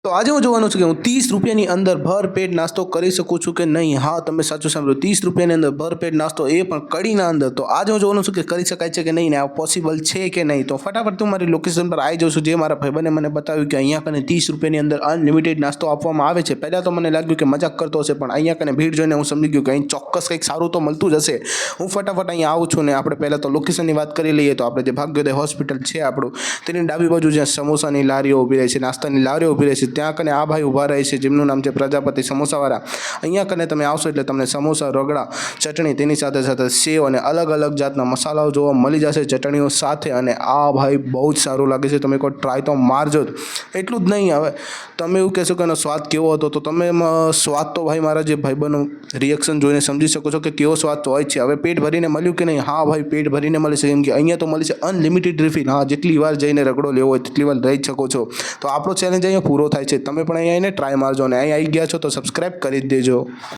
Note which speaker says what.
Speaker 1: તો આજે હું જોવાનું છું કે હું 30 રૂપિયાની અંદર ભરપેટ નાસ્તો કરી શકું છું કે નહીં. હા, તમે સાચું સાંભળ્યું, 30 રૂપિયાની અંદર ભરપેટ નાસ્તો, એ પણ કઢીના અંદર. તો આજે હું જોવાનું છું કે કરી શકાય છે કે નહીં ને આ પોસિબલ છે કે નહીં. તો ફટાફટ તું મારી લોકેશન પર આવી જાઉં છું, જે મારા ભાઈબંધે મને બતાવ્યું કે અહીંયા કને 30 રૂપિયાની અંદર અનલિમિટેડ નાસ્તો આપવામાં આવે છે. પહેલાં તો મને લાગ્યું કે મજાક કરતો હશે, પણ અહીંયા કને ભીડ જોઈને હું સમજી ગયો કે અહીં ચોક્કસ કંઈક સારું તો મળતું જ હશે. હું ફટાફટ અહીંયા આવું છું ને આપણે પહેલાં તો લોકેશનની વાત કરી લઈએ. તો આપણે જે ભાગ્યોદય હોસ્પિટલ છે આપણું, તેની ડાબી બાજુ જ્યાં સમોસાની લારીઓ ઊભી રહે છે, નાસ્તાની લારીઓ ઊભી રહે છે, ત્યાં કને આ ભાઈ ઊભા રહે છે, જેમનું નામ છે પ્રજાપતિ સમોસાવાળા. અહીંયા કને તમે આવશો એટલે તમને સમોસા, રગડા, ચટણી, તેની સાથે સાથે સેવ અને અલગ અલગ જાતના મસાલાઓ જોવા મળી જશે ચટણીઓ સાથે. અને આ ભાઈ બહુ જ સારું લાગે છે, તમે એકવાર ટ્રાય તો મારજો જ. એટલું જ નહીં, હવે તમે એવું કહેશો કે એનો સ્વાદ કેવો હતો, તો તમે સ્વાદ તો ભાઈ મારા જે ભાઈબંધનો રિએક્શન જોઈને સમજી શકો છો કે કેવો સ્વાદ તો હોય છે. હવે પેટ ભરીને મળ્યું કે નહીં? હા ભાઈ, પેટ ભરીને મળે છે, કેમ કે અહીંયા તો મળે છે અનલિમિટેડ રિફિલ. હા, જેટલી વાર જઈને રગડો લેવો હોય તેટલી વાર લઈ શકો છો. તો આપણો ચેલેન્જ અહીંયા પૂરો થાય છે. તમે પણ અહીંયા આવીને ટ્રાય મારજો, અને અહીં આવી ગયા છો તો સબસ્ક્રાઈબ કરી જ દેજો.